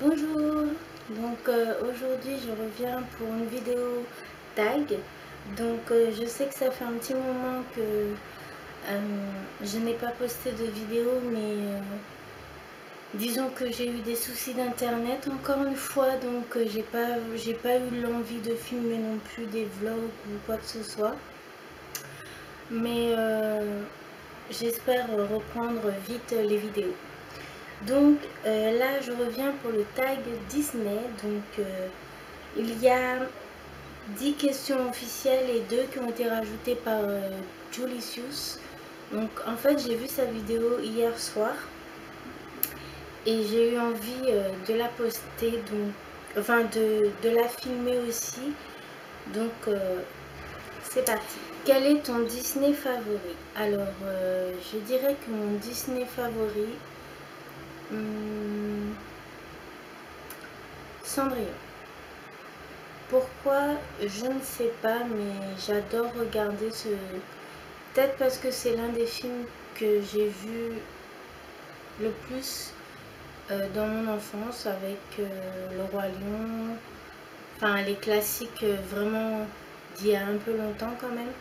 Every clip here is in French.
Bonjour, aujourd'hui je reviens pour une vidéo tag. Je sais que ça fait un petit moment que je n'ai pas posté de vidéo, mais disons que j'ai eu des soucis d'internet encore une fois, j'ai pas eu l'envie de filmer non plus des vlogs ou quoi que ce soit. Mais j'espère reprendre vite les vidéos. Là, je reviens pour le tag Disney. Il y a 10 questions officielles et 2 qui ont été rajoutées par Julicius. Donc, en fait, j'ai vu sa vidéo hier soir et j'ai eu envie de la poster, de la filmer aussi. C'est parti. Quel est ton Disney favori? Alors, je dirais que mon Disney favori, Cendrillon. Pourquoi? Je ne sais pas, mais j'adore regarder ce... Peut-être parce que c'est l'un des films que j'ai vu le plus dans mon enfance avec Le Roi Lion. Enfin, les classiques vraiment d'il y a un peu longtemps quand même.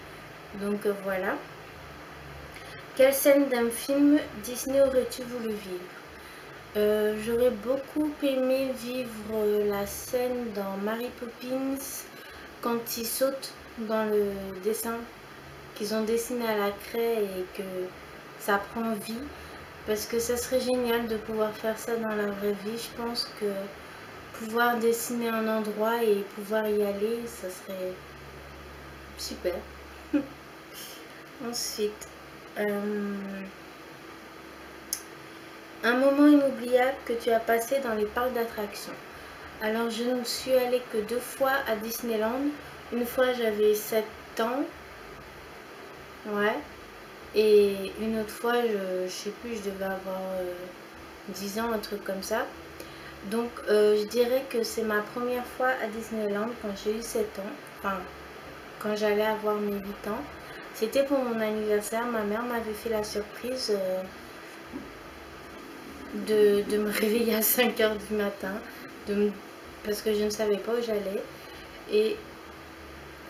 Voilà. Quelle scène d'un film Disney aurais-tu voulu vivre? J'aurais beaucoup aimé vivre la scène dans Mary Poppins quand ils sautent dans le dessin qu'ils ont dessiné à la craie et que ça prend vie, parce que ça serait génial de pouvoir faire ça dans la vraie vie. Je pense que pouvoir dessiner un endroit et pouvoir y aller, ça serait super. Ensuite, un moment inoubliable que tu as passé dans les parcs d'attractions. Alors, je ne suis allée que 2 fois à Disneyland. Une fois, j'avais 7 ans. Ouais. Et une autre fois, je sais plus, je devais avoir 10 ans, un truc comme ça. Je dirais que c'est ma première fois à Disneyland quand j'ai eu 7 ans. Enfin, quand j'allais avoir mes 8 ans. C'était pour mon anniversaire. Ma mère m'avait fait la surprise de me réveiller à 5 h du matin. Parce que je ne savais pas où j'allais. Et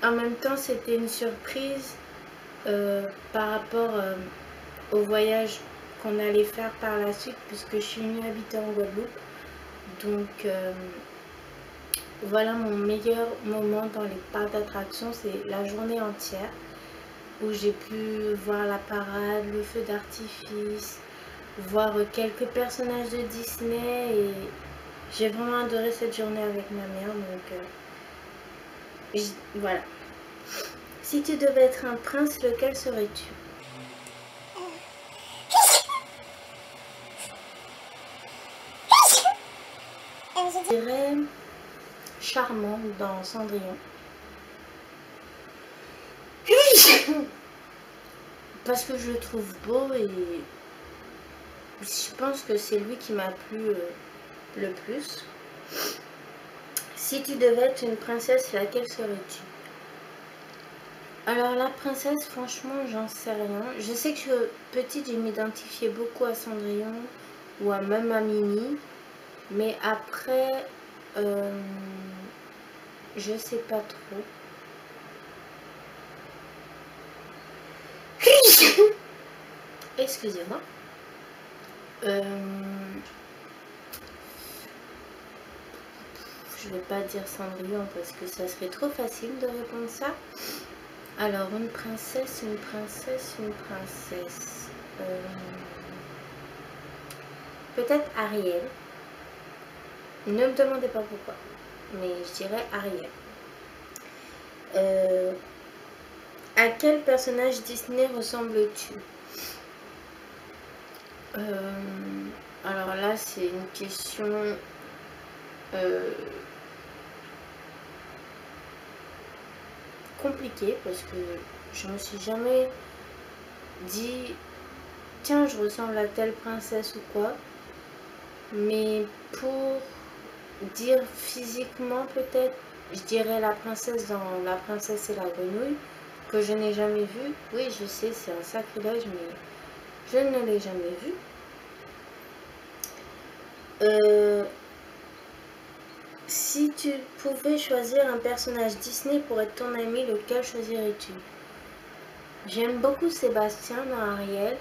en même temps, c'était une surprise par rapport au voyage qu'on allait faire par la suite, puisque je suis venue habiter en Guadeloupe. Voilà, mon meilleur moment dans les parcs d'attractions, c'est la journée entière où j'ai pu voir la parade, le feu d'artifice, voir quelques personnages de Disney, et j'ai vraiment adoré cette journée avec ma mère. Voilà. Si tu devais être un prince, lequel serais-tu? Je dirais Charmant dans Cendrillon. Parce que je le trouve beau et je pense que c'est lui qui m'a plu le plus. Si tu devais être une princesse, laquelle serais-tu? Alors la princesse, franchement, j'en sais rien. Je sais que petite, je m'identifiais beaucoup à Cendrillon ou même à Mimi. Mais après, je sais pas trop. Excusez-moi. Je vais pas dire Cendrillon parce que ça serait trop facile de répondre ça. Alors, une princesse. Peut-être Ariel. Ne me demandez pas pourquoi, mais je dirais Ariel. À quel personnage Disney ressembles-tu? Alors là, c'est une question compliquée parce que je me suis jamais dit tiens, je ressemble à telle princesse ou quoi. Mais pour dire physiquement, peut-être, je dirais la princesse dans La Princesse et la Grenouille, que je n'ai jamais vue. Oui, je sais, c'est un sacrilège, mais je ne l'ai jamais vue. Si tu pouvais choisir un personnage Disney pour être ton ami, lequel choisirais-tu? J'aime beaucoup Sébastien dans Ariel.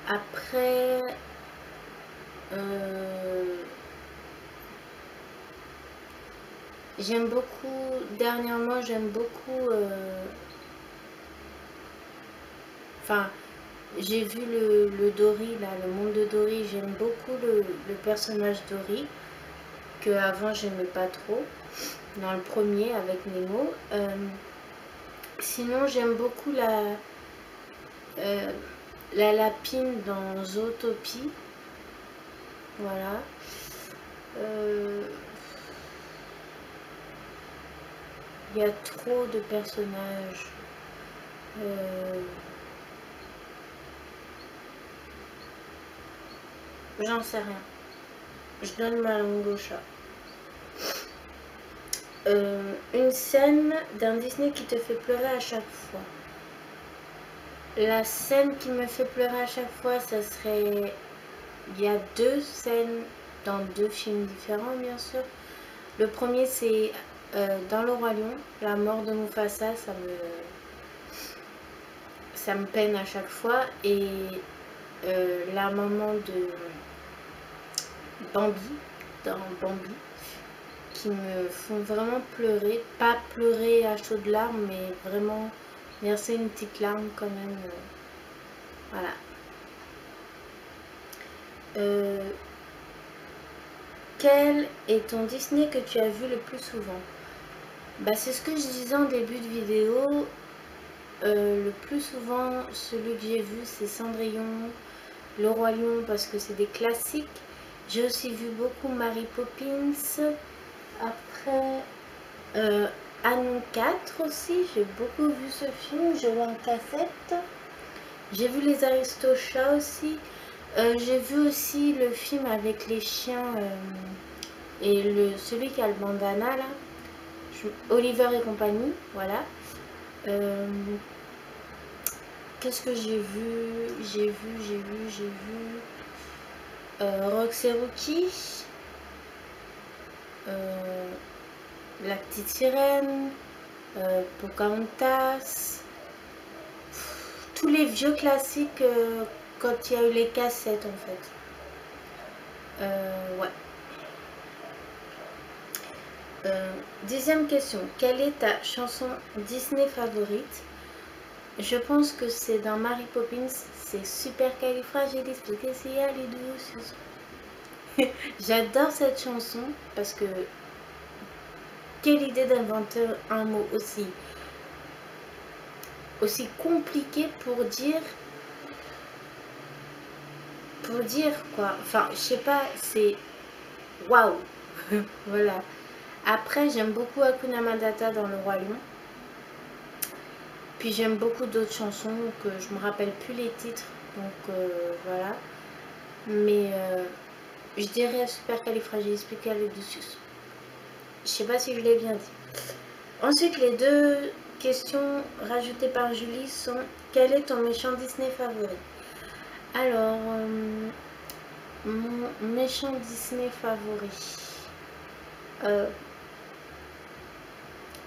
Après, j'aime beaucoup, dernièrement j'aime beaucoup, enfin j'ai vu le Dory là, le monde de Dory, j'aime beaucoup le personnage Dory, que avant j'aimais pas trop, dans le premier avec Nemo. Sinon j'aime beaucoup la lapine dans Zootopie, voilà. Il y a trop de personnages. J'en sais rien. Je donne ma langue au chat. Une scène d'un Disney qui te fait pleurer à chaque fois. La scène qui me fait pleurer à chaque fois, ça serait... Il y a deux scènes dans deux films différents, bien sûr. Le premier, c'est dans Le Roi Lion, la mort de Mufasa, ça me peine à chaque fois. Et la maman de Bambi, dans Bambi, qui me font vraiment pleurer. Pas pleurer à chaudes larmes, mais vraiment verser une petite larme quand même. Voilà. Quel est ton Disney que tu as vu le plus souvent? Bah, c'est ce que je disais en début de vidéo. Le plus souvent, celui que j'ai vu, c'est Cendrillon, Le Roi Lion, parce que c'est des classiques. J'ai aussi vu beaucoup Mary Poppins. Après, Anne 4 aussi, j'ai beaucoup vu ce film, je vois en cassette. J'ai vu Les Aristochats aussi. J'ai vu aussi le film avec les chiens et celui qui a le bandana là. Oliver et compagnie, voilà. Qu'est-ce que j'ai vu? J'ai vu Rox et Rookie, La Petite Sirène, Pocahontas, tous les vieux classiques quand il y a eu les cassettes en fait. Ouais. Deuxième question, quelle est ta chanson Disney favorite? Je pense que c'est dans Mary Poppins, c'est Supercalifragilisticexpialidocious. J'adore cette chanson parce que quelle idée d'inventer un mot aussi compliqué pour dire quoi. Enfin, je sais pas, c'est waouh. Voilà. Après, j'aime beaucoup Hakuna Matata dans Le Roi Lion. Puis j'aime beaucoup d'autres chansons que je me rappelle plus les titres, donc voilà. Mais je dirais Supercalifragilisticexpialidocious. Je sais pas si je l'ai bien dit. Ensuite, les deux questions rajoutées par Julie sont: quel est ton méchant Disney favori? Alors, mon méchant Disney favori.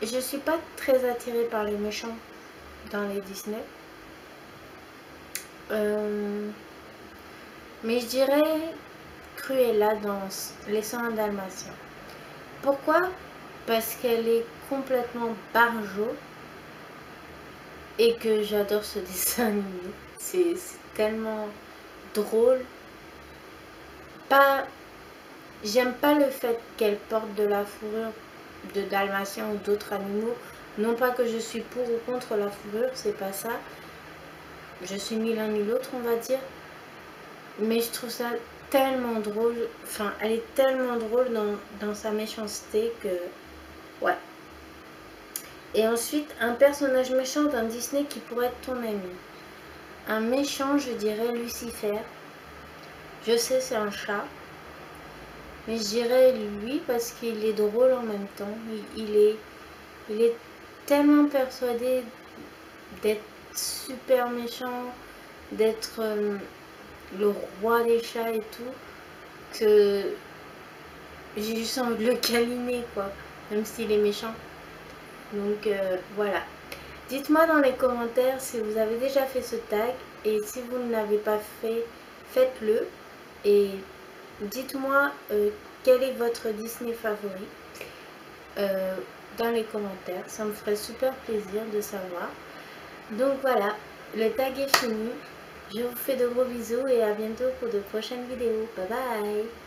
Je suis pas très attirée par les méchants dans les Disney. Mais je dirais Cruella dans Les 101 Dalmatiens. Pourquoi? Parce qu'elle est complètement barjo et que j'adore ce dessin animé. C'est tellement drôle. J'aime pas le fait qu'elle porte de la fourrure de dalmatien ou d'autres animaux. Non pas que je suis pour ou contre la fourrure, c'est pas ça. Je suis ni l'un ni l'autre, on va dire. Mais je trouve ça tellement drôle. Enfin, elle est tellement drôle dans sa méchanceté que... Ouais. Et ensuite, un personnage méchant d'un Disney qui pourrait être ton ami. Un méchant, je dirais Lucifer. Je sais, c'est un chat. Mais je dirais lui parce qu'il est drôle en même temps. Il est tellement persuadé d'être super méchant, d'être le roi des chats et tout, que j'ai juste envie de le câliner quoi, même s'il est méchant. Donc voilà. Dites-moi dans les commentaires si vous avez déjà fait ce tag, et si vous ne l'avez pas fait, faites-le. Et dites-moi quel est votre Disney favori dans les commentaires. Ça me ferait super plaisir de savoir. Donc voilà, le tag est fini. Je vous fais de gros bisous et à bientôt pour de prochaines vidéos. Bye bye.